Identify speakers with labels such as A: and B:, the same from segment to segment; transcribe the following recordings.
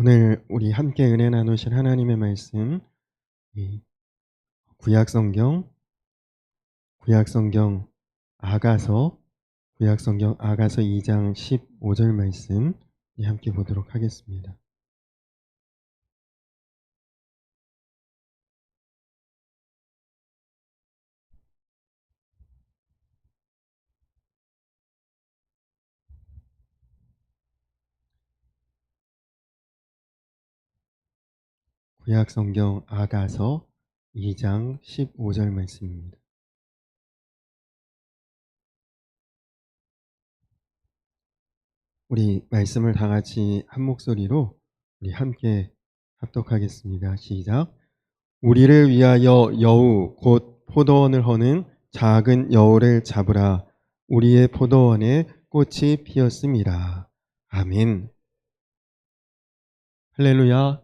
A: 오늘 우리 함께 은혜 나누실 하나님의 말씀, 이 구약성경 아가서, 구약성경 아가서 2장 15절 말씀 함께 보도록 하겠습니다. 구약성경 아가서 2장 15절 말씀입니다. 우리 말씀을 다 같이 한 목소리로 우리 함께 합독하겠습니다. 시작. 우리를 위하여 여우 곧 포도원을 허는 작은 여우를 잡으라. 우리의 포도원에 꽃이 피었음이라. 아멘. 할렐루야.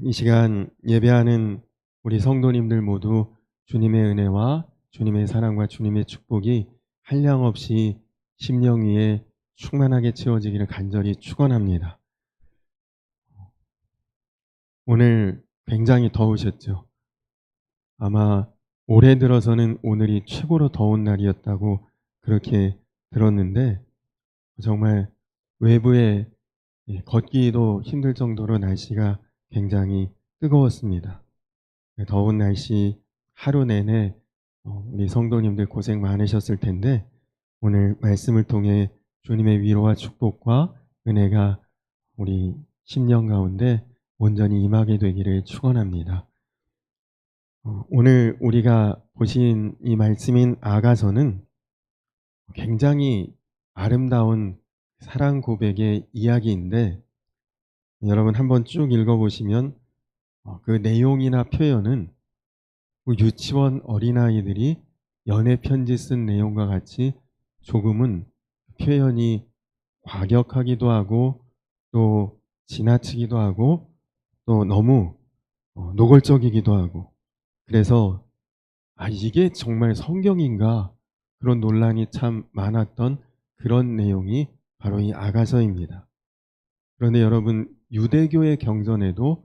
A: 이 시간 예배하는 우리 성도님들 모두 주님의 은혜와 주님의 사랑과 주님의 축복이 한량없이 심령 위에 충만하게 채워지기를 간절히 축원합니다. 오늘 굉장히 더우셨죠? 아마 올해 들어서는 오늘이 최고로 더운 날이었다고 그렇게 들었는데, 정말 외부에 걷기도 힘들 정도로 날씨가 굉장히 뜨거웠습니다. 더운 날씨 하루 내내 우리 성도님들 고생 많으셨을 텐데, 오늘 말씀을 통해 주님의 위로와 축복과 은혜가 우리 심령 가운데 온전히 임하게 되기를 축원합니다. 오늘 우리가 보신 이 말씀인 아가서는 굉장히 아름다운 사랑 고백의 이야기인데, 여러분 한번 쭉 읽어보시면 그 내용이나 표현은 유치원 어린아이들이 연애 편지 쓴 내용과 같이 조금은 표현이 과격하기도 하고 또 지나치기도 하고 또 너무 노골적이기도 하고, 그래서 이게 정말 성경인가 그런 논란이 참 많았던 그런 내용이 바로 이 아가서입니다. 그런데 여러분, 유대교의 경전에도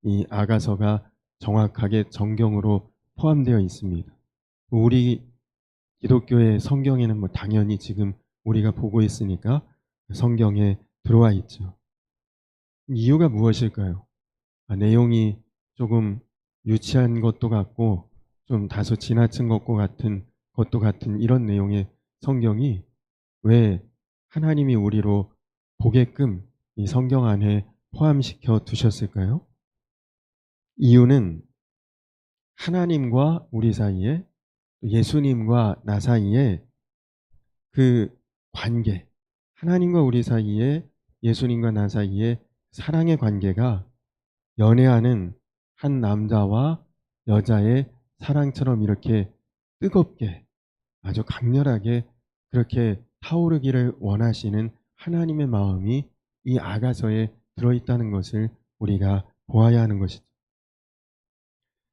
A: 이 아가서가 정확하게 정경으로 포함되어 있습니다. 우리 기독교의 성경에는 당연히 지금 우리가 보고 있으니까 성경에 들어와 있죠. 이유가 무엇일까요? 내용이 조금 유치한 것도 같고 좀 다소 지나친 것도 같은 이런 내용의 성경이 왜 하나님이 우리로 보게끔 이 성경 안에 포함시켜 두셨을까요? 이유는 하나님과 우리 사이에, 예수님과 나 사이에 그 관계, 하나님과 우리 사이에, 예수님과 나 사이에 사랑의 관계가 연애하는 한 남자와 여자의 사랑처럼 이렇게 뜨겁게, 아주 강렬하게 그렇게 타오르기를 원하시는 하나님의 마음이 이 아가서에 들어있다는 것을 우리가 보아야 하는 것이죠.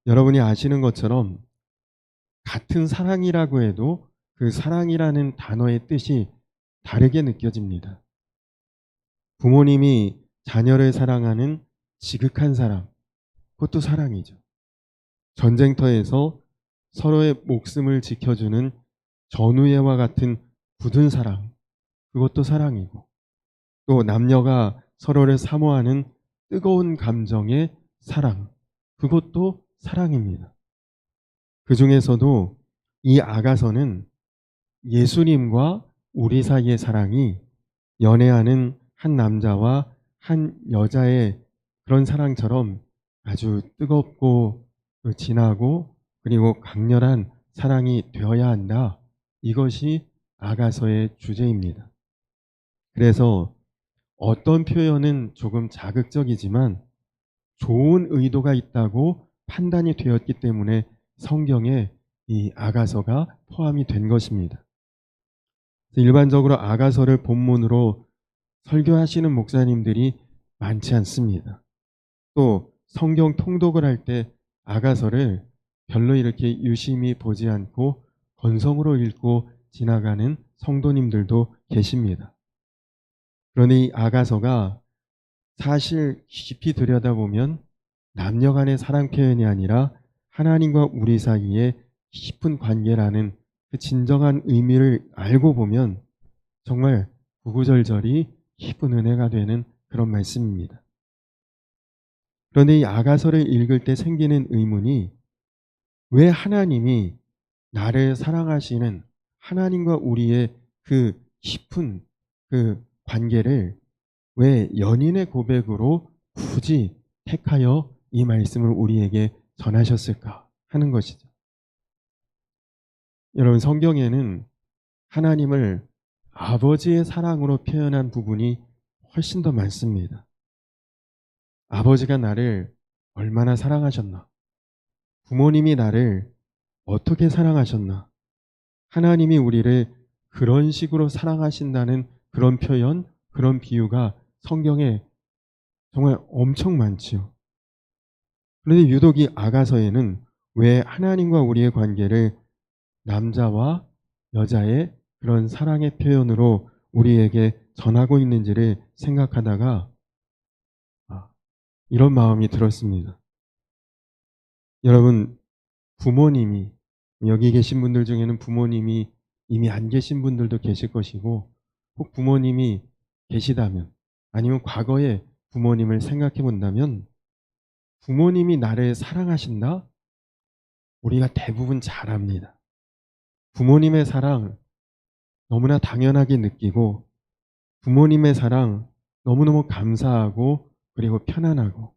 A: 여러분이 아시는 것처럼 같은 사랑이라고 해도 그 사랑이라는 단어의 뜻이 다르게 느껴집니다. 부모님이 자녀를 사랑하는 지극한 사랑, 그것도 사랑이죠. 전쟁터에서 서로의 목숨을 지켜주는 전우애와 같은 굳은 사랑, 그것도 사랑이고, 또 남녀가 서로를 사모하는 뜨거운 감정의 사랑, 그것도 사랑입니다. 그 중에서도 이 아가서는 예수님과 우리 사이의 사랑이 연애하는 한 남자와 한 여자의 그런 사랑처럼 아주 뜨겁고 진하고 그리고 강렬한 사랑이 되어야 한다. 이것이 아가서의 주제입니다. 그래서 어떤 표현은 조금 자극적이지만 좋은 의도가 있다고 판단이 되었기 때문에 성경에 이 아가서가 포함이 된 것입니다. 일반적으로 아가서를 본문으로 설교하시는 목사님들이 많지 않습니다. 또 성경 통독을 할 때 아가서를 별로 이렇게 유심히 보지 않고 건성으로 읽고 지나가는 성도님들도 계십니다. 그러니 이 아가서가 사실 깊이 들여다보면 남녀 간의 사랑 표현이 아니라 하나님과 우리 사이의 깊은 관계라는 그 진정한 의미를 알고 보면 정말 구구절절이 깊은 은혜가 되는 그런 말씀입니다. 그런데 이 아가서를 읽을 때 생기는 의문이, 왜 하나님이 나를 사랑하시는 하나님과 우리의 그 깊은 그 관계를 왜 연인의 고백으로 굳이 택하여 이 말씀을 우리에게 전하셨을까 하는 것이죠. 여러분, 성경에는 하나님을 아버지의 사랑으로 표현한 부분이 훨씬 더 많습니다. 아버지가 나를 얼마나 사랑하셨나? 부모님이 나를 어떻게 사랑하셨나? 하나님이 우리를 그런 식으로 사랑하신다는 그런 표현, 그런 비유가 성경에 정말 엄청 많지요. 그런데 유독 이 아가서에는 왜 하나님과 우리의 관계를 남자와 여자의 그런 사랑의 표현으로 우리에게 전하고 있는지를 생각하다가 이런 마음이 들었습니다. 여러분, 부모님이, 여기 계신 분들 중에는 부모님이 이미 안 계신 분들도 계실 것이고, 혹 부모님이 계시다면, 아니면 과거에 부모님을 생각해 본다면, 부모님이 나를 사랑하신다? 우리가 대부분 잘 압니다. 부모님의 사랑 너무나 당연하게 느끼고, 부모님의 사랑 너무너무 감사하고 그리고 편안하고,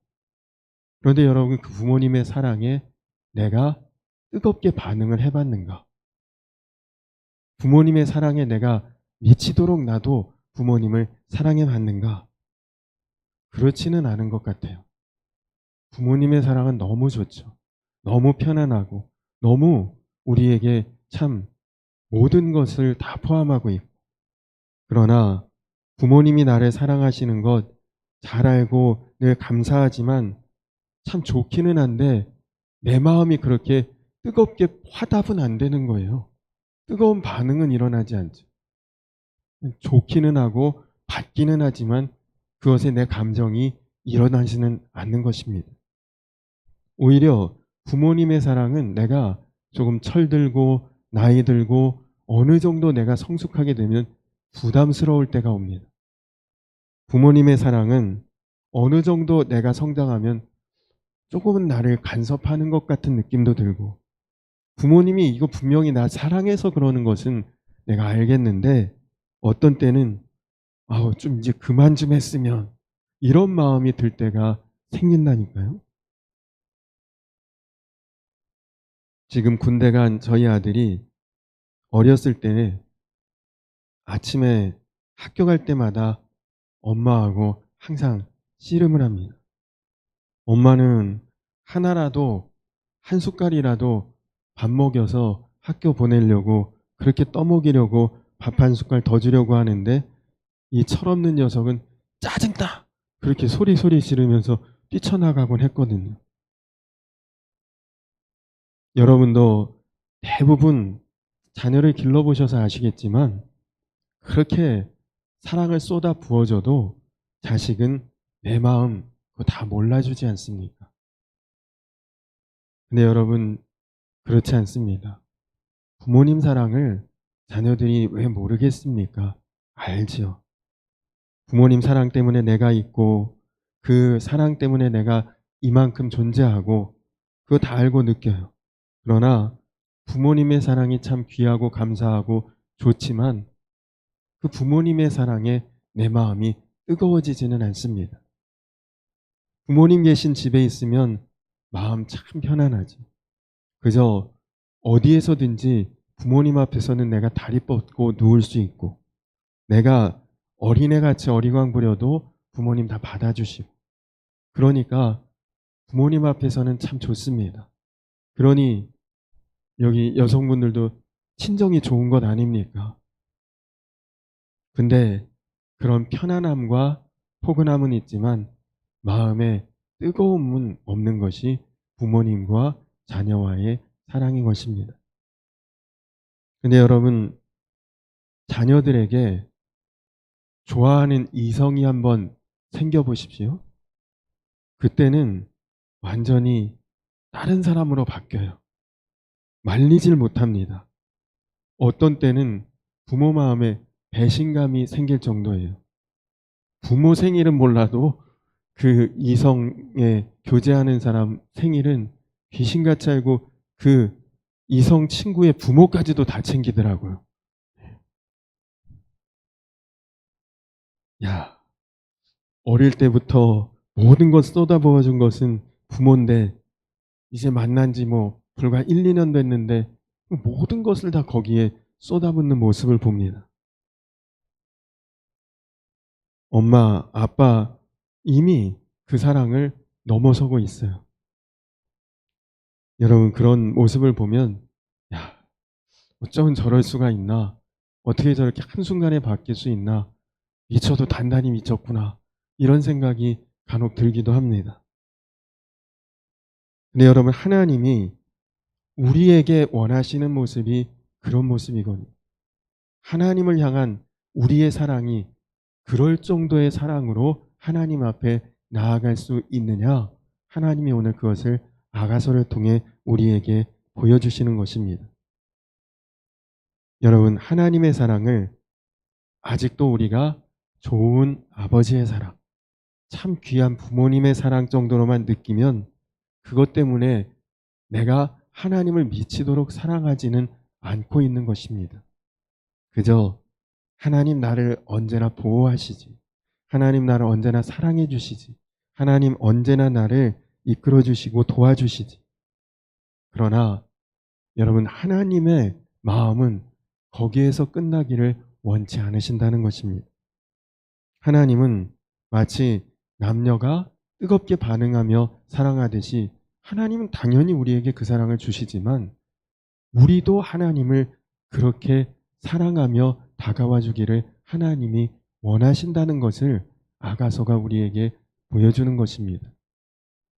A: 그런데 여러분, 그 부모님의 사랑에 내가 뜨겁게 반응을 해봤는가? 부모님의 사랑에 내가 미치도록 나도 부모님을 사랑해 봤는가? 그렇지는 않은 것 같아요. 부모님의 사랑은 너무 좋죠. 너무 편안하고 너무 우리에게 참 모든 것을 다 포함하고 있고, 그러나 부모님이 나를 사랑하시는 것 잘 알고 늘 감사하지만 참 좋기는 한데 내 마음이 그렇게 뜨겁게 화답은 안 되는 거예요. 뜨거운 반응은 일어나지 않죠. 좋기는 하고 받기는 하지만 그것에 내 감정이 일어나지는 않는 것입니다. 오히려 부모님의 사랑은 내가 조금 철들고 나이 들고 어느 정도 내가 성숙하게 되면 부담스러울 때가 옵니다. 부모님의 사랑은 어느 정도 내가 성장하면 조금은 나를 간섭하는 것 같은 느낌도 들고, 부모님이 이거 분명히 나 사랑해서 그러는 것은 내가 알겠는데 어떤 때는 좀 이제 그만 좀 했으면, 이런 마음이 들 때가 생긴다니까요. 지금 군대 간 저희 아들이 어렸을 때 아침에 학교 갈 때마다 엄마하고 항상 씨름을 합니다. 엄마는 하나라도, 한 숟갈이라도 밥 먹여서 학교 보내려고, 그렇게 떠먹이려고 밥 한 숟갈 더 주려고 하는데, 이 철없는 녀석은 짜증나! 그렇게 소리 지르면서 뛰쳐나가곤 했거든요. 여러분도 대부분 자녀를 길러보셔서 아시겠지만 그렇게 사랑을 쏟아 부어줘도 자식은 내 마음 그거 다 몰라주지 않습니까? 근데 여러분, 그렇지 않습니다. 부모님 사랑을 자녀들이 왜 모르겠습니까? 알지요. 부모님 사랑 때문에 내가 있고, 그 사랑 때문에 내가 이만큼 존재하고, 그거 다 알고 느껴요. 그러나 부모님의 사랑이 참 귀하고 감사하고 좋지만 그 부모님의 사랑에 내 마음이 뜨거워지지는 않습니다. 부모님 계신 집에 있으면 마음 참 편안하죠. 그저 어디에서든지 부모님 앞에서는 내가 다리 뻗고 누울 수 있고, 내가 어린애같이 어리광 부려도 부모님 다 받아주시고, 그러니까 부모님 앞에서는 참 좋습니다. 그러니 여기 여성분들도 친정이 좋은 것 아닙니까? 근데 그런 편안함과 포근함은 있지만 마음에 뜨거움은 없는 것이 부모님과 자녀와의 사랑인 것입니다. 근데 여러분, 자녀들에게 좋아하는 이성이 한번 생겨보십시오. 그때는 완전히 다른 사람으로 바뀌어요. 말리질 못합니다. 어떤 때는 부모 마음에 배신감이 생길 정도예요. 부모 생일은 몰라도 그 이성에 교제하는 사람 생일은 귀신같이 알고 그 이성 친구의 부모까지도 다 챙기더라고요. 야, 어릴 때부터 모든 것 쏟아부어 준 것은 부모인데 이제 만난 지 뭐 불과 1, 2년 됐는데 모든 것을 다 거기에 쏟아붓는 모습을 봅니다. 엄마, 아빠 이미 그 사랑을 넘어서고 있어요. 여러분 그런 모습을 보면 야, 어쩌면 저럴 수가 있나? 어떻게 저렇게 한순간에 바뀔 수 있나? 미쳐도 단단히 미쳤구나. 이런 생각이 간혹 들기도 합니다. 근데 여러분 하나님이 우리에게 원하시는 모습이 그런 모습이거든요. 하나님을 향한 우리의 사랑이 그럴 정도의 사랑으로 하나님 앞에 나아갈 수 있느냐? 하나님이 오늘 그것을 아가서를 통해 우리에게 보여주시는 것입니다. 여러분 하나님의 사랑을 아직도 우리가 좋은 아버지의 사랑, 참 귀한 부모님의 사랑 정도로만 느끼면 그것 때문에 내가 하나님을 미치도록 사랑하지는 않고 있는 것입니다. 그저 하나님 나를 언제나 보호하시지. 하나님 나를 언제나 사랑해 주시지. 하나님 언제나 나를 이끌어 주시고 도와주시지. 그러나 여러분 하나님의 마음은 거기에서 끝나기를 원치 않으신다는 것입니다. 하나님은 마치 남녀가 뜨겁게 반응하며 사랑하듯이 하나님은 당연히 우리에게 그 사랑을 주시지만 우리도 하나님을 그렇게 사랑하며 다가와 주기를 하나님이 원하신다는 것을 아가서가 우리에게 보여주는 것입니다.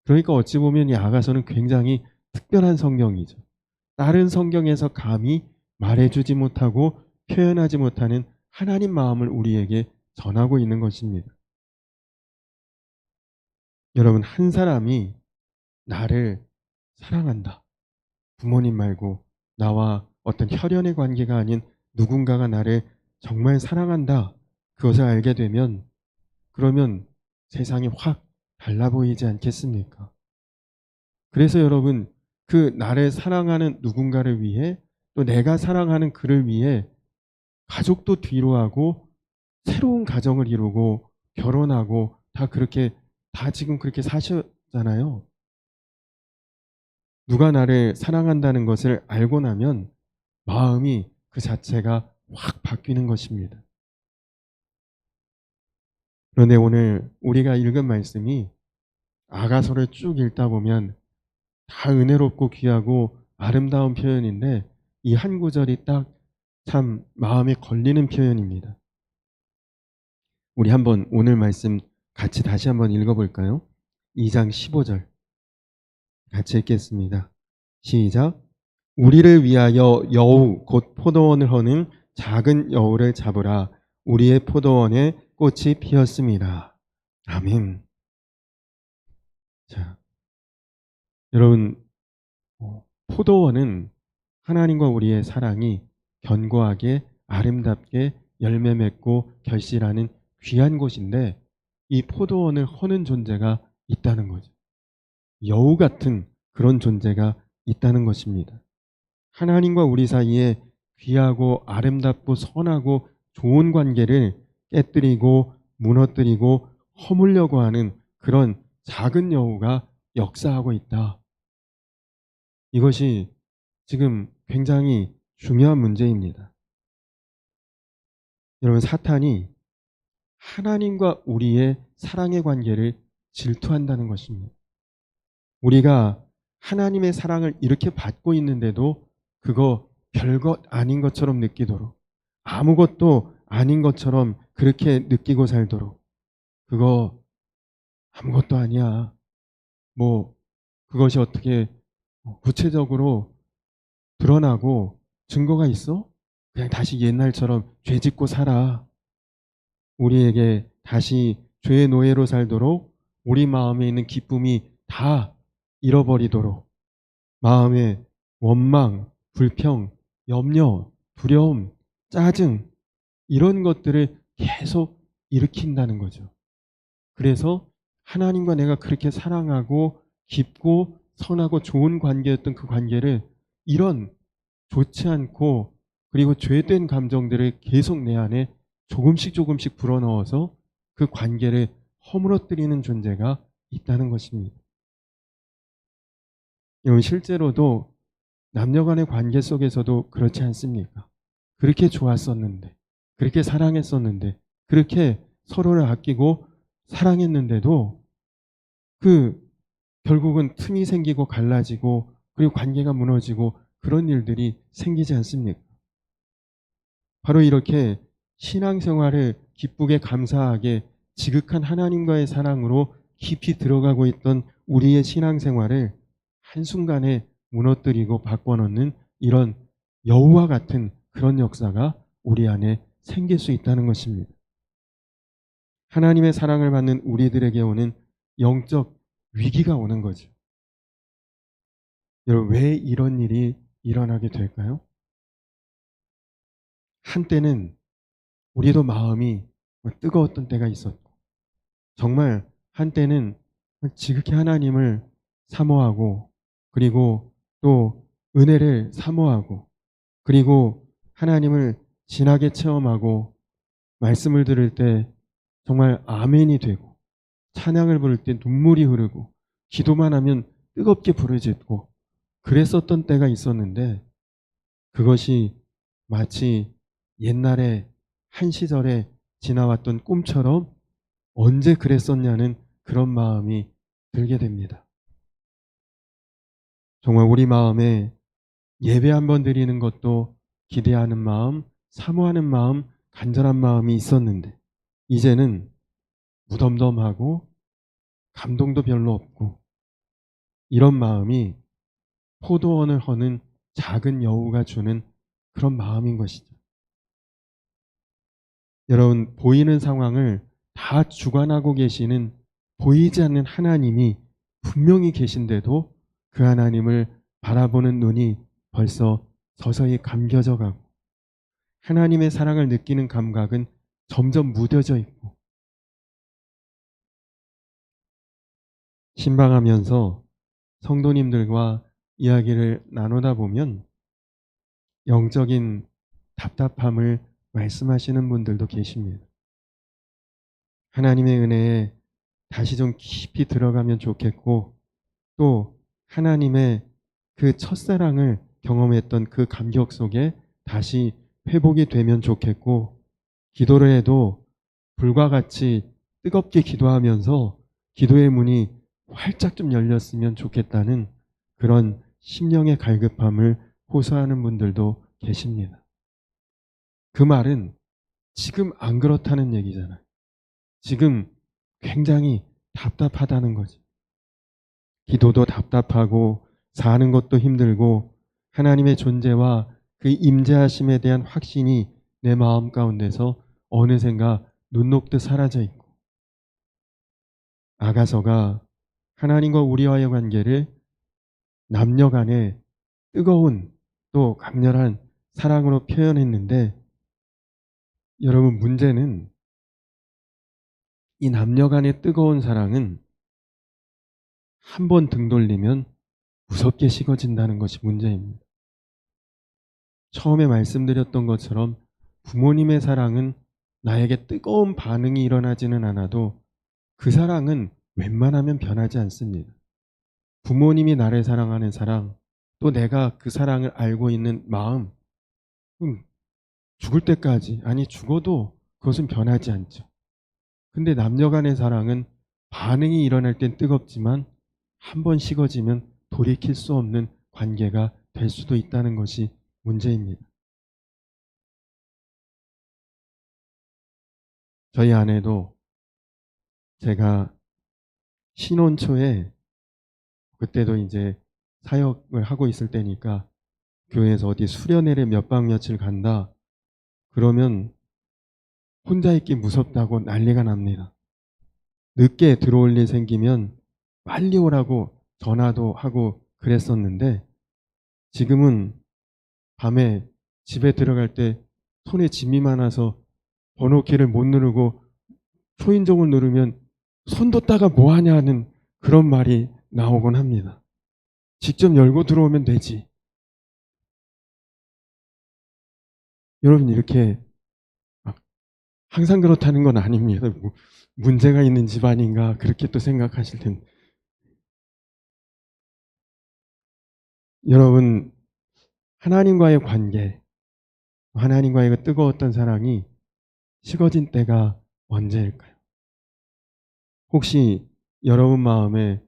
A: 그러니까 어찌 보면 이 아가서는 굉장히 특별한 성경이죠. 다른 성경에서 감히 말해주지 못하고 표현하지 못하는 하나님 마음을 우리에게 전하고 있는 것입니다. 여러분 한 사람이 나를 사랑한다. 부모님 말고 나와 어떤 혈연의 관계가 아닌 누군가가 나를 정말 사랑한다. 그것을 알게 되면 그러면 세상이 확 달라 보이지 않겠습니까? 그래서 여러분 그 나를 사랑하는 누군가를 위해 또 내가 사랑하는 그를 위해 가족도 뒤로 하고 새로운 가정을 이루고 결혼하고 다 그렇게 다 지금 그렇게 사셨잖아요. 누가 나를 사랑한다는 것을 알고 나면 마음이 그 자체가 확 바뀌는 것입니다. 그런데 오늘 우리가 읽은 말씀이 아가서를 쭉 읽다 보면 다 은혜롭고 귀하고 아름다운 표현인데 이 한 구절이 딱 참 마음에 걸리는 표현입니다. 우리 한번 오늘 말씀 같이 다시 한번 읽어볼까요? 2장 15절 같이 읽겠습니다. 시작. 우리를 위하여 여우 곧 포도원을 허는 작은 여우를 잡으라. 우리의 포도원에 꽃이 피었습니다. 아멘. 자, 여러분 포도원은 하나님과 우리의 사랑이 견고하게 아름답게 열매 맺고 결실하는 귀한 곳인데 이 포도원을 허는 존재가 있다는 거죠. 여우 같은 그런 존재가 있다는 것입니다. 하나님과 우리 사이에 귀하고 아름답고 선하고 좋은 관계를 깨뜨리고 무너뜨리고 허물려고 하는 그런 작은 여우가 역사하고 있다. 이것이 지금 굉장히 중요한 문제입니다. 여러분 사탄이 하나님과 우리의 사랑의 관계를 질투한다는 것입니다. 우리가 하나님의 사랑을 이렇게 받고 있는데도 그거 별것 아닌 것처럼 느끼도록 아무것도 아닌 것처럼 그렇게 느끼고 살도록 그거 아무것도 아니야. 뭐 그것이 어떻게 구체적으로 드러나고 증거가 있어? 그냥 다시 옛날처럼 죄 짓고 살아. 우리에게 다시 죄의 노예로 살도록 우리 마음에 있는 기쁨이 다 잃어버리도록 마음에 원망, 불평, 염려, 두려움, 짜증 이런 것들을 계속 일으킨다는 거죠. 그래서 하나님과 내가 그렇게 사랑하고 깊고 선하고 좋은 관계였던 그 관계를 이런 좋지 않고 그리고 죄된 감정들을 계속 내 안에 조금씩 조금씩 불어넣어서 그 관계를 허물어뜨리는 존재가 있다는 것입니다. 여러분 실제로도 남녀 간의 관계 속에서도 그렇지 않습니까? 그렇게 좋았었는데, 그렇게 사랑했었는데, 그렇게 서로를 아끼고 사랑했는데도 그 결국은 틈이 생기고 갈라지고 그리고 관계가 무너지고 그런 일들이 생기지 않습니까? 바로 이렇게 신앙생활을 기쁘게 감사하게 지극한 하나님과의 사랑으로 깊이 들어가고 있던 우리의 신앙생활을 한순간에 무너뜨리고 바꿔놓는 이런 여우와 같은 그런 역사가 우리 안에 생길 수 있다는 것입니다. 하나님의 사랑을 받는 우리들에게 오는 영적 위기가 오는 거죠. 여러분, 왜 이런 일이 일어나게 될까요? 한때는 우리도 마음이 뜨거웠던 때가 있었고, 정말 한때는 지극히 하나님을 사모하고, 그리고 또 은혜를 사모하고, 그리고 하나님을 진하게 체험하고, 말씀을 들을 때 정말 아멘이 되고, 찬양을 부를 때 눈물이 흐르고, 기도만 하면 뜨겁게 부르짖고, 그랬었던 때가 있었는데, 그것이 마치 옛날에 한 시절에 지나왔던 꿈처럼 언제 그랬었냐는 그런 마음이 들게 됩니다. 정말 우리 마음에 예배 한번 드리는 것도 기대하는 마음, 사모하는 마음, 간절한 마음이 있었는데 이제는 무덤덤하고 감동도 별로 없고 이런 마음이 포도원을 허는 작은 여우가 주는 그런 마음인 것이죠. 여러분, 보이는 상황을 다 주관하고 계시는 보이지 않는 하나님이 분명히 계신데도 그 하나님을 바라보는 눈이 벌써 서서히 감겨져 가고 하나님의 사랑을 느끼는 감각은 점점 무뎌져 있고 신방하면서 성도님들과 이야기를 나누다 보면 영적인 답답함을 말씀하시는 분들도 계십니다. 하나님의 은혜에 다시 좀 깊이 들어가면 좋겠고 또 하나님의 그 첫사랑을 경험했던 그 감격 속에 다시 회복이 되면 좋겠고 기도를 해도 불과 같이 뜨겁게 기도하면서 기도의 문이 활짝 좀 열렸으면 좋겠다는 그런 심령의 갈급함을 호소하는 분들도 계십니다. 그 말은 지금 안 그렇다는 얘기잖아요. 지금 굉장히 답답하다는 거지. 기도도 답답하고 사는 것도 힘들고 하나님의 존재와 그 임재하심에 대한 확신이 내 마음 가운데서 어느샌가 눈 녹듯 사라져 있고 아가서가 하나님과 우리와의 관계를 남녀 간의 뜨거운 또 강렬한 사랑으로 표현했는데 여러분 문제는 이 남녀 간의 뜨거운 사랑은 한 번 등 돌리면 무섭게 식어진다는 것이 문제입니다. 처음에 말씀드렸던 것처럼 부모님의 사랑은 나에게 뜨거운 반응이 일어나지는 않아도 그 사랑은 웬만하면 변하지 않습니다. 부모님이 나를 사랑하는 사랑, 또 내가 그 사랑을 알고 있는 마음, 죽을 때까지, 아니 죽어도 그것은 변하지 않죠. 근데 남녀 간의 사랑은 반응이 일어날 땐 뜨겁지만 한 번 식어지면 돌이킬 수 없는 관계가 될 수도 있다는 것이 문제입니다. 저희 아내도 제가 신혼 초에 그때도 이제 사역을 하고 있을 때니까 교회에서 어디 수련회를 몇 박 며칠 간다 그러면 혼자 있기 무섭다고 난리가 납니다. 늦게 들어올 일 생기면 빨리 오라고 전화도 하고 그랬었는데, 지금은 밤에 집에 들어갈 때 손에 짐이 많아서 번호키를 못 누르고 초인종을 누르면 손 뒀다가 뭐 하냐는 그런 말이 나오곤 합니다. 직접 열고 들어오면 되지. 여러분, 이렇게 항상 그렇다는 건 아닙니다. 문제가 있는 집안인가 그렇게 또 생각하실 텐데, 여러분, 하나님과의 관계, 하나님과의 그 뜨거웠던 사랑이 식어진 때가 언제일까요? 혹시 여러분 마음에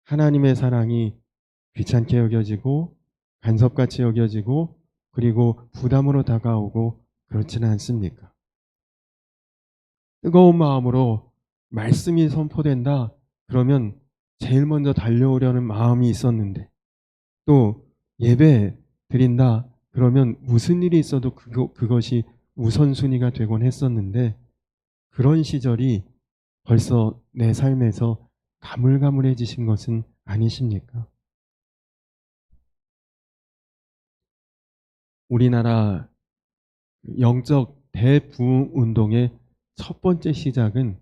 A: 하나님의 사랑이 귀찮게 여겨지고 간섭같이 여겨지고 그리고 부담으로 다가오고 그렇지는 않습니까? 뜨거운 마음으로 말씀이 선포된다 그러면 제일 먼저 달려오려는 마음이 있었는데, 또 예배 드린다 그러면 무슨 일이 있어도 그것이 우선순위가 되곤 했었는데, 그런 시절이 벌써 내 삶에서 가물가물해지신 것은 아니십니까? 우리나라 영적 대부흥 운동의 첫 번째 시작은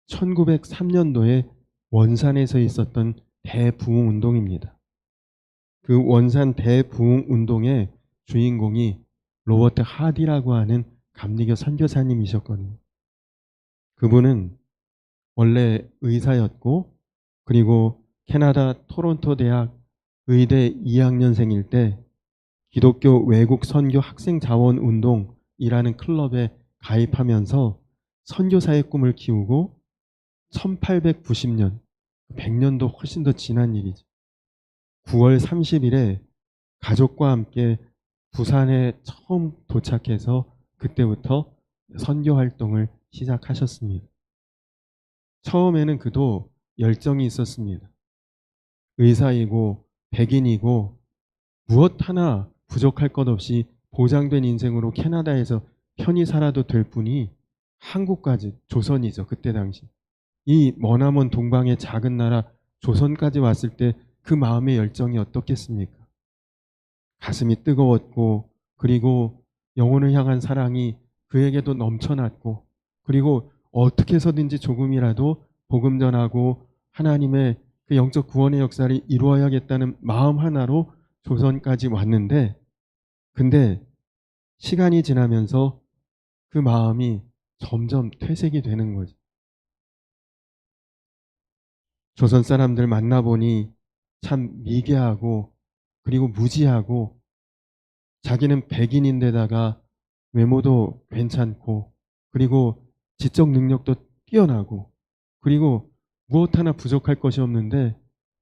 A: 1903년도에 원산에서 있었던 대부흥 운동입니다. 그 원산 대부흥 운동의 주인공이 로버트 하디라고 하는 감리교 선교사님이셨거든요. 그분은 원래 의사였고, 그리고 캐나다 토론토 대학 의대 2학년생일 때 기독교 외국 선교 학생 자원 운동이라는 클럽에 가입하면서 선교사의 꿈을 키우고, 1890년, 100년도 훨씬 더 지난 일이죠. 9월 30일에 가족과 함께 부산에 처음 도착해서 그때부터 선교 활동을 시작하셨습니다. 처음에는 그도 열정이 있었습니다. 의사이고 백인이고 무엇 하나 부족할 것 없이 보장된 인생으로 캐나다에서 편히 살아도 될 뿐이, 한국까지, 조선이죠 그때 당시, 이 머나먼 동방의 작은 나라 조선까지 왔을 때 그 마음의 열정이 어떻겠습니까? 가슴이 뜨거웠고, 그리고 영혼을 향한 사랑이 그에게도 넘쳐났고, 그리고 어떻게 해서든지 조금이라도 복음 전하고 하나님의 그 영적 구원의 역사를 이루어야겠다는 마음 하나로 조선까지 왔는데, 근데 시간이 지나면서 그 마음이 점점 퇴색이 되는 거죠. 조선 사람들 만나보니 참 미개하고 그리고 무지하고, 자기는 백인인데다가 외모도 괜찮고 그리고 지적 능력도 뛰어나고, 그리고 무엇 하나 부족할 것이 없는데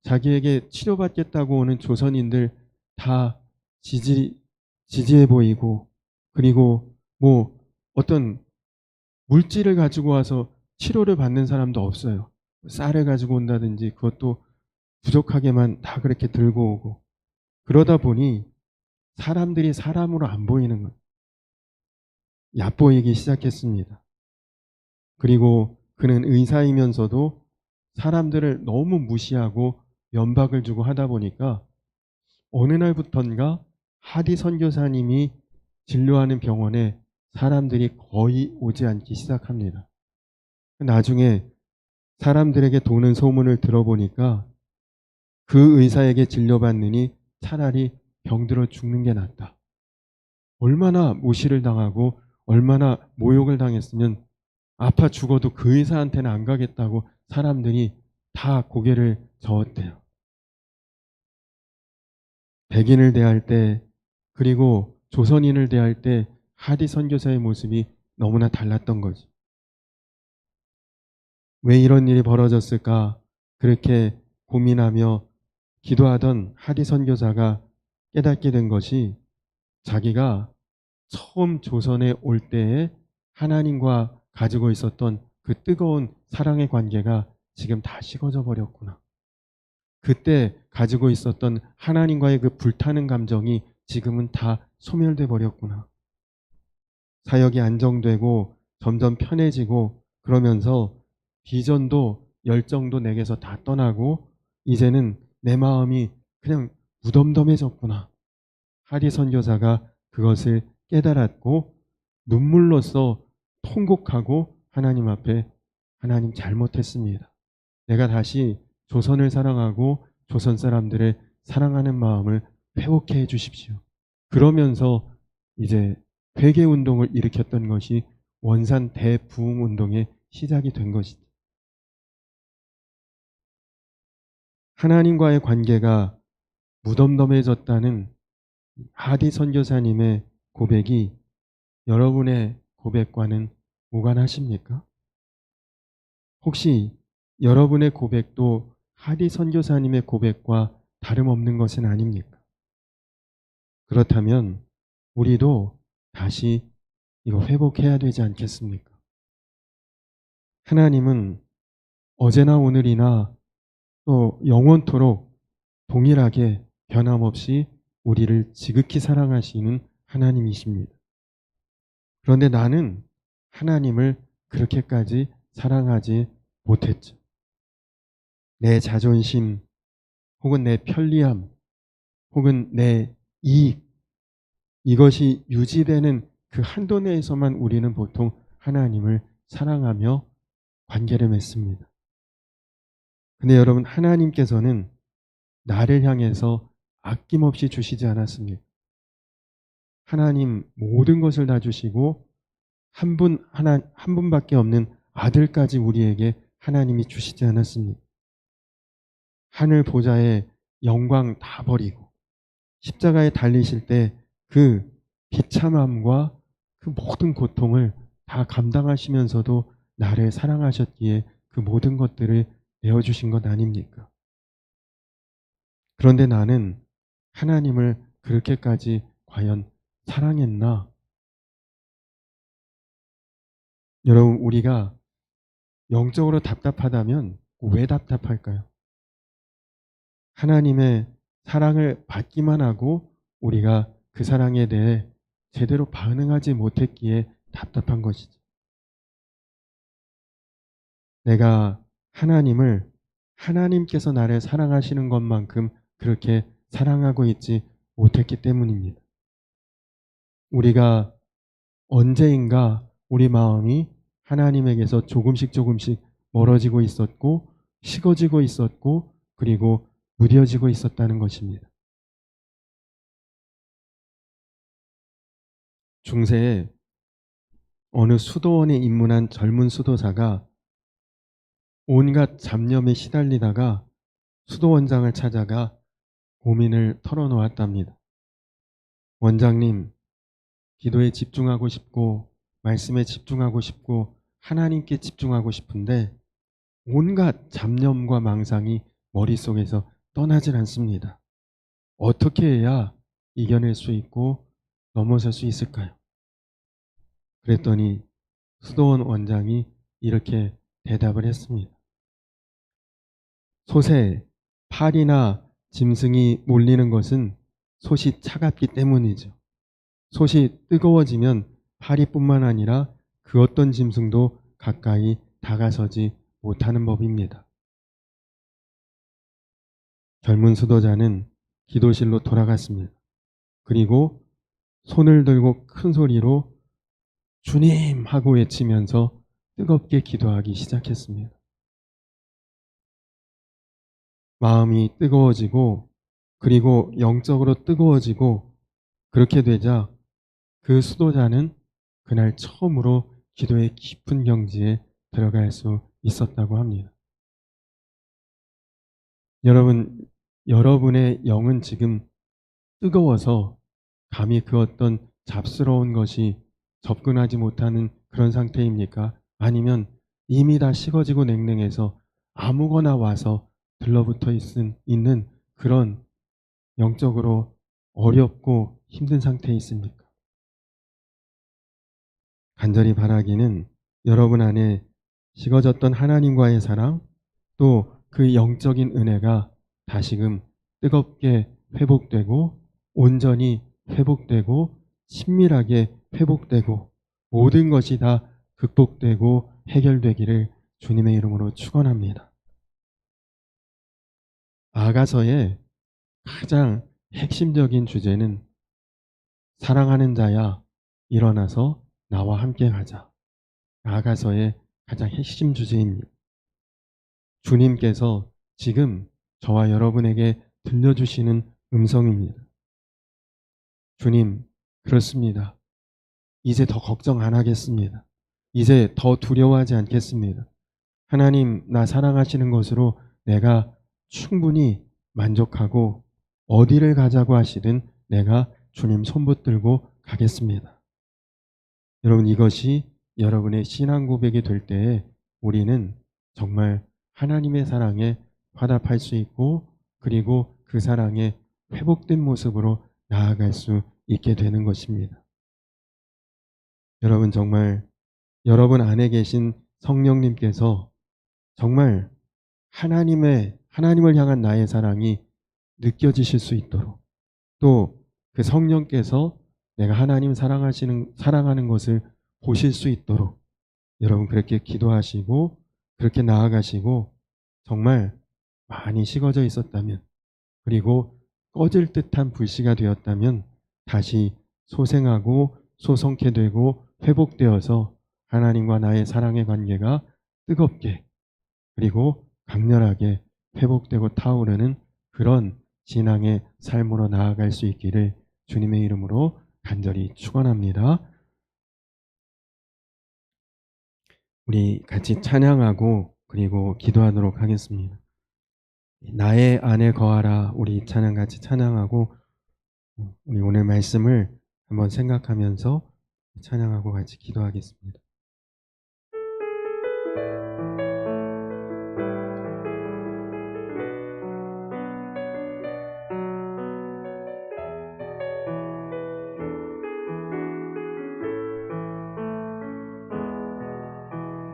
A: 자기에게 치료받겠다고 오는 조선인들 다 지지해 보이고, 그리고 뭐 어떤 물질을 가지고 와서 치료를 받는 사람도 없어요. 쌀을 가지고 온다든지 그것도 부족하게만 다 그렇게 들고 오고, 그러다 보니 사람들이 사람으로 안 보이는 거예요. 얕보이기 시작했습니다. 그리고 그는 의사이면서도 사람들을 너무 무시하고 연박을 주고 하다 보니까 어느 날부턴가 하디 선교사님이 진료하는 병원에 사람들이 거의 오지 않기 시작합니다. 나중에 사람들에게 도는 소문을 들어보니까 그 의사에게 진료받느니 차라리 병들어 죽는 게 낫다. 얼마나 무시를 당하고 얼마나 모욕을 당했으면 아파 죽어도 그 의사한테는 안 가겠다고 사람들이 다 고개를 저었대요. 백인을 대할 때 그리고 조선인을 대할 때 하디 선교사의 모습이 너무나 달랐던 거지. 왜 이런 일이 벌어졌을까? 그렇게 고민하며 기도하던 하디 선교사가 깨닫게 된 것이, 자기가 처음 조선에 올 때에 하나님과 가지고 있었던 그 뜨거운 사랑의 관계가 지금 다 식어져 버렸구나. 그때 가지고 있었던 하나님과의 그 불타는 감정이 지금은 다 소멸돼 버렸구나. 사역이 안정되고 점점 편해지고 그러면서 비전도 열정도 내게서 다 떠나고 이제는 내 마음이 그냥 무덤덤해졌구나. 하디 선교사가 그것을 깨달았고 눈물로써 통곡하고 하나님 앞에 하나님 잘못했습니다. 내가 다시 조선을 사랑하고 조선 사람들을 사랑하는 마음을 회복해 주십시오. 그러면서 이제 회개 운동을 일으켰던 것이 원산 대부흥 운동의 시작이 된 것이죠. 하나님과의 관계가 무덤덤해졌다는 하디 선교사님의 고백이 여러분의 고백과는 무관하십니까? 혹시 여러분의 고백도 하디 선교사님의 고백과 다름없는 것은 아닙니까? 그렇다면 우리도 다시 이거 회복해야 되지 않겠습니까? 하나님은 어제나 오늘이나 또 영원토록 동일하게 변함없이 우리를 지극히 사랑하시는 하나님이십니다. 그런데 나는 하나님을 그렇게까지 사랑하지 못했죠. 내 자존심, 혹은 내 편리함, 혹은 내 이익, 이것이 유지되는 그 한도 내에서만 우리는 보통 하나님을 사랑하며 관계를 맺습니다. 근데 여러분, 하나님께서는 나를 향해서 아낌없이 주시지 않았습니다. 하나님 모든 것을 다 주시고 한 분밖에 없는 아들까지 우리에게 하나님이 주시지 않았습니다. 하늘 보좌의 영광 다 버리고 십자가에 달리실 때 그 비참함과 그 모든 고통을 다 감당하시면서도 나를 사랑하셨기에 그 모든 것들을 내어주신 것 아닙니까? 그런데 나는 하나님을 그렇게까지 과연 사랑했나? 여러분, 우리가 영적으로 답답하다면 왜 답답할까요? 하나님의 사랑을 받기만 하고 우리가 그 사랑에 대해 제대로 반응하지 못했기에 답답한 것이죠. 내가 하나님을 하나님께서 나를 사랑하시는 것만큼 그렇게 사랑하고 있지 못했기 때문입니다. 우리가 언제인가 우리 마음이 하나님에게서 조금씩 멀어지고 있었고 식어지고 있었고 그리고 무뎌지고 있었다는 것입니다. 중세에 어느 수도원에 입문한 젊은 수도사가 온갖 잡념에 시달리다가 수도원장을 찾아가 고민을 털어놓았답니다. 원장님, 기도에 집중하고 싶고 말씀에 집중하고 싶고 하나님께 집중하고 싶은데 온갖 잡념과 망상이 머릿속에서 떠나질 않습니다. 어떻게 해야 이겨낼 수 있고 넘어설 수 있을까요? 그랬더니 수도원 원장이 이렇게 대답을 했습니다. 솥에 팔이나 짐승이 몰리는 것은 솥이 차갑기 때문이죠. 솥이 뜨거워지면 파리뿐만 아니라 그 어떤 짐승도 가까이 다가서지 못하는 법입니다. 젊은 수도자는 기도실로 돌아갔습니다. 그리고 손을 들고 큰 소리로 주님 하고 외치면서 뜨겁게 기도하기 시작했습니다. 마음이 뜨거워지고 그리고 영적으로 뜨거워지고 그렇게 되자 그 수도자는 그날 처음으로 기도의 깊은 경지에 들어갈 수 있었다고 합니다. 여러분의 영은 지금 뜨거워서 감히 그 어떤 잡스러운 것이 접근하지 못하는 그런 상태입니까? 아니면 이미 다 식어지고 냉랭해서 아무거나 와서 들러붙어 있는 그런 영적으로 어렵고 힘든 상태에 있습니까? 간절히 바라기는 여러분 안에 식어졌던 하나님과의 사랑 또 그 영적인 은혜가 다시금 뜨겁게 회복되고 온전히 회복되고 친밀하게 회복되고 모든 것이 다 극복되고 해결되기를 주님의 이름으로 축원합니다. 아가서의 가장 핵심적인 주제는 사랑하는 자야 일어나서 나와 함께 가자. 아가서의 가장 핵심 주제입니다. 주님께서 지금 저와 여러분에게 들려주시는 음성입니다. 주님, 그렇습니다. 이제 더 걱정 안 하겠습니다. 이제 더 두려워하지 않겠습니다. 하나님, 나 사랑하시는 것으로 내가 충분히 만족하고 어디를 가자고 하시든 내가 주님 손 붙들고 가겠습니다. 여러분, 이것이 여러분의 신앙 고백이 될 때에 우리는 정말 하나님의 사랑에 화답할 수 있고, 그리고 그 사랑에 회복된 모습으로 나아갈 수 있게 되는 것입니다. 여러분, 정말 여러분 안에 계신 성령님께서 정말 하나님을 향한 나의 사랑이 느껴지실 수 있도록, 또 그 성령께서 내가 하나님 사랑하는 것을 보실 수 있도록 여러분 그렇게 기도하시고 그렇게 나아가시고, 정말 많이 식어져 있었다면, 그리고 꺼질 듯한 불씨가 되었다면 다시 소생하고 소성케 되고 회복되어서 하나님과 나의 사랑의 관계가 뜨겁게, 그리고 강렬하게 회복되고 타오르는 그런 신앙의 삶으로 나아갈 수 있기를 주님의 이름으로 간절히 축원합니다. 우리 같이 찬양하고 그리고 기도하도록 하겠습니다. 나의 안에 거하라. 우리 찬양 같이 찬양하고 우리 오늘 말씀을 한번 생각하면서 찬양하고 같이 기도하겠습니다.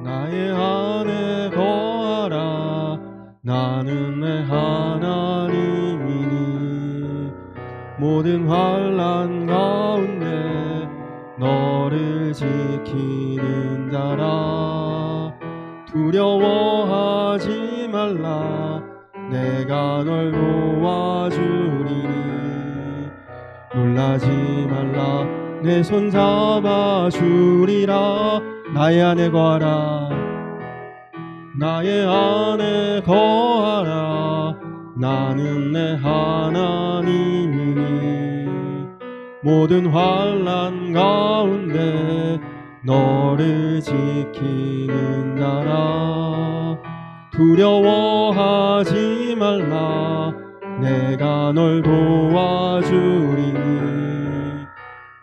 A: 나의 안에 거하라. 나는 내 하나님이니 모든 환난 가운데 너를 지키는 자라. 두려워하지 말라. 내가 널 도와주리니 놀라지 말라. 내 손 잡아주리라. 나의 안에 거하라. 나의 안에 거하라. 나는 내 하나님이니 모든 환난 가운데 너를 지키는 자라. 두려워하지 말라. 내가 널 도와주리니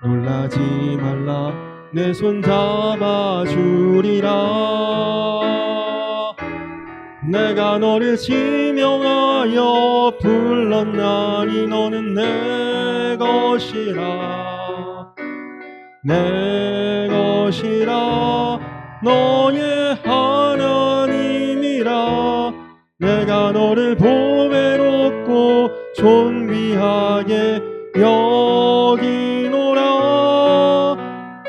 A: 놀라지 말라. 내 손 잡아주리라. 내가 너를 지명하여 불렀나니 너는 내 것이라. 내 것이라. 너의 하나님이라. 내가 너를 보배롭고 존귀하게 여기노라.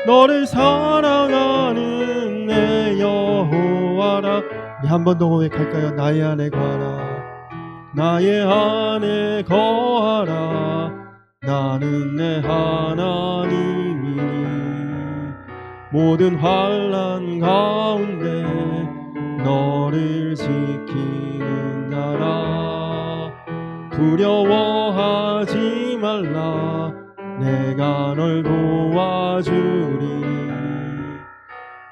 A: 너를 사랑하는 내 여호와라. 한 번 더 고백할까요? 나의 안에 거하라. 나의 안에 거하라. 나는 내 하나님이니 모든 환난 가운데 너를 지키는 자라. 두려워하지 말라. 내가 널 도와주리니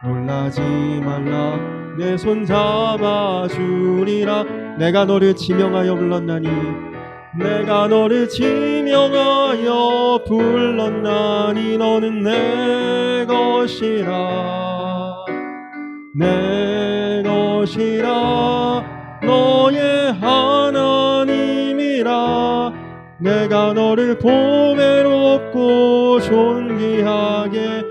A: 놀라지 말라. 내 손 잡아주리라. 내가 너를 지명하여 불렀나니 내가 너를 지명하여 불렀나니 너는 내 것이라. 내 것이라. 너의 하나님이라. 내가 너를 보배롭고 존귀하게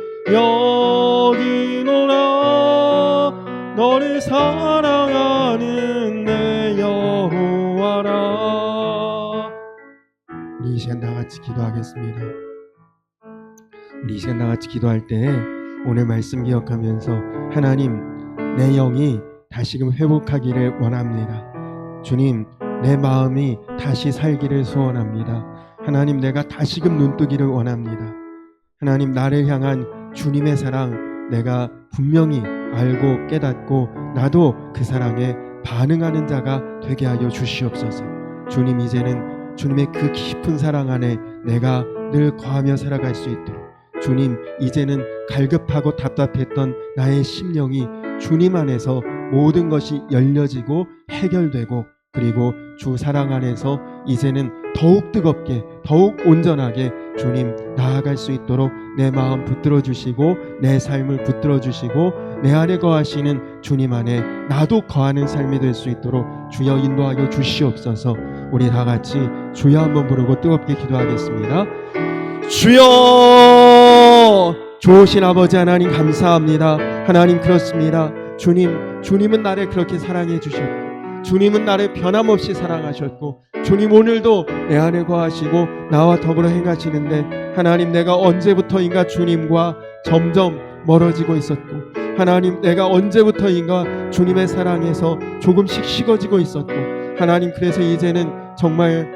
A: 여기노라. 너를 사랑하는 내 여호와라. 우리 이 시간 다 같이 기도하겠습니다. 우리 이 시간 다 같이 기도할 때 오늘 말씀 기억하면서 하나님, 내 영이 다시금 회복하기를 원합니다. 주님, 내 마음이 다시 살기를 소원합니다. 하나님, 내가 다시금 눈뜨기를 원합니다. 하나님, 나를 향한 주님의 사랑 내가 분명히 알고 깨닫고 나도 그 사랑에 반응하는 자가 되게 하여 주시옵소서. 주님, 이제는 주님의 그 깊은 사랑 안에 내가 늘 거하며 살아갈 수 있도록, 주님, 이제는 갈급하고 답답했던 나의 심령이 주님 안에서 모든 것이 열려지고 해결되고, 그리고 주 사랑 안에서 이제는 더욱 뜨겁게 더욱 온전하게 주님 나아갈 수 있도록 내 마음 붙들어 주시고 내 삶을 붙들어 주시고 내 안에 거하시는 주님 안에 나도 거하는 삶이 될 수 있도록 주여 인도하여 주시옵소서. 우리 다 같이 주여 한번 부르고 뜨겁게 기도하겠습니다. 주여! 좋으신 아버지 하나님, 감사합니다. 하나님, 그렇습니다. 주님은 나를 그렇게 사랑해 주셨고, 주님은 나를 변함없이 사랑하셨고, 주님 오늘도 내 안에 거하시고 나와 더불어 행하시는데, 하나님, 내가 언제부터인가 주님과 점점 멀어지고 있었고, 하나님, 내가 언제부터인가 주님의 사랑에서 조금씩 식어지고 있었고, 하나님, 그래서 이제는 정말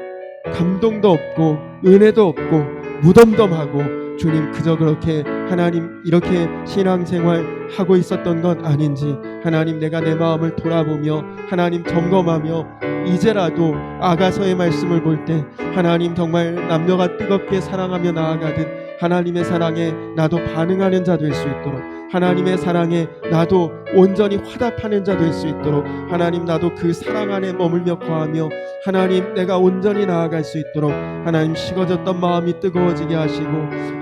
A: 감동도 없고 은혜도 없고 무덤덤하고, 주님 그저 그렇게 하나님 이렇게 신앙생활 하고 있었던 건 아닌지, 하나님 내가 내 마음을 돌아보며 하나님 점검하며 이제라도 아가서의 말씀을 볼 때 하나님 정말 남녀가 뜨겁게 사랑하며 나아가듯 하나님의 사랑에 나도 반응하는 자 될 수 있도록, 하나님의 사랑에 나도 온전히 화답하는 자 될 수 있도록, 하나님 나도 그 사랑 안에 머물며 거하며 하나님 내가 온전히 나아갈 수 있도록 하나님 식어졌던 마음이 뜨거워지게 하시고,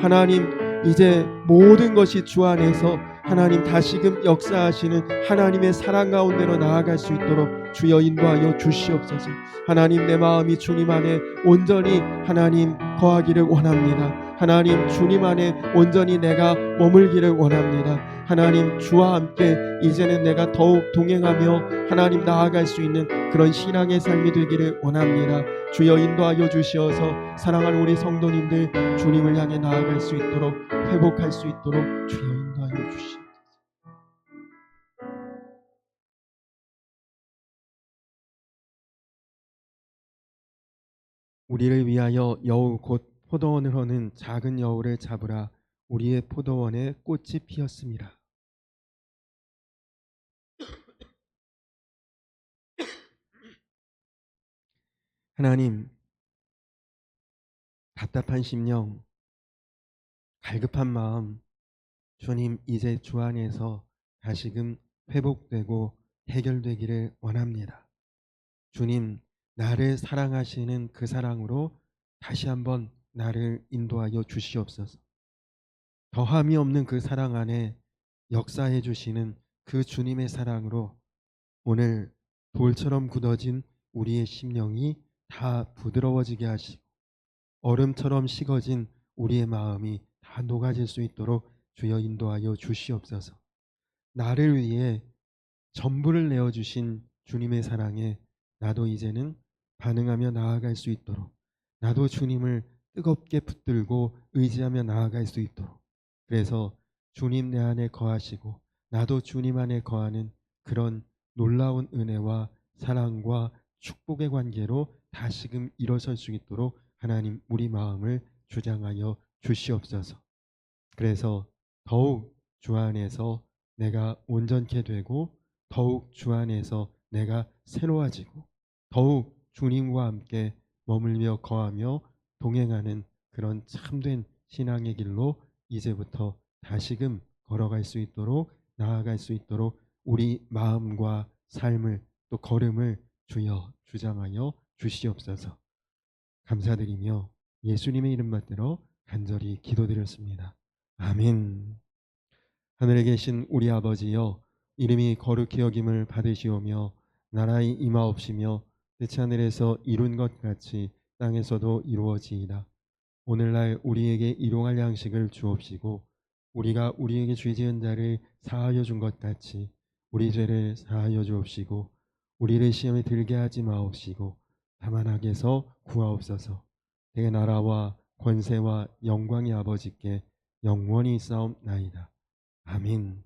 A: 하나님 이제 모든 것이 주 안에서 하나님 다시금 역사하시는 하나님의 사랑 가운데로 나아갈 수 있도록 주여 인도하여 주시옵소서. 하나님, 내 마음이 주님 안에 온전히 하나님 거하기를 원합니다. 하나님, 주님 안에 온전히 내가 머물기를 원합니다. 하나님, 주와 함께 이제는 내가 더욱 동행하며 하나님 나아갈 수 있는 그런 신앙의 삶이 되기를 원합니다. 주여 인도하여 주시어서 사랑하는 우리 성도님들 주님을 향해 나아갈 수 있도록, 회복할 수 있도록 주여 인도하여 주시옵소서. 우리를 위하여 여우 곧 포도원을 허는 작은 여우를 잡으라. 우리의 포도원에 꽃이 피었습니다. 하나님, 답답한 심령, 갈급한 마음, 주님 이제 주 안에서 다시금 회복되고 해결되기를 원합니다. 주님, 나를 사랑하시는 그 사랑으로 다시 한번 나를 인도하여 주시옵소서. 더함이 없는 그 사랑 안에 역사해 주시는 그 주님의 사랑으로 오늘 돌처럼 굳어진 우리의 심령이 다 부드러워지게 하시고, 얼음처럼 식어진 우리의 마음이 다 녹아질 수 있도록 주여 인도하여 주시옵소서. 나를 위해 전부를 내어주신 주님의 사랑에 나도 이제는 반응하며 나아갈 수 있도록, 나도 주님을 뜨겁게 붙들고 의지하며 나아갈 수 있도록, 그래서 주님 내 안에 거하시고 나도 주님 안에 거하는 그런 놀라운 은혜와 사랑과 축복의 관계로 다시금 일어설 수 있도록 하나님 우리 마음을 주장하여 주시옵소서. 그래서 더욱 주 안에서 내가 온전케 되고, 더욱 주 안에서 내가 새로워지고, 더욱 주님과 함께 머물며 거하며 동행하는 그런 참된 신앙의 길로 이제부터 다시금 걸어갈 수 있도록, 나아갈 수 있도록 우리 마음과 삶을 또 걸음을 주여 주장하여 주시옵소서. 감사드리며 예수님의 이름 받들어 간절히 기도드렸습니다. 아멘. 하늘에 계신 우리 아버지여, 이름이 거룩히 여김을 받으시오며 나라의 임하옵시며 뜻이 하늘에서 이룬 것 같이 땅에서도 이루어지이다. 오늘날 우리에게 일용할 양식을 주옵시고, 우리가 우리에게 죄 지은 자를 사하여 준 것 같이 우리 죄를 사하여 주옵시고, 우리를 시험에 들게 하지 마옵시고 다만 악에서 구하옵소서. 내 나라와 권세와 영광이 아버지께 영원히 싸움나이다. 아멘.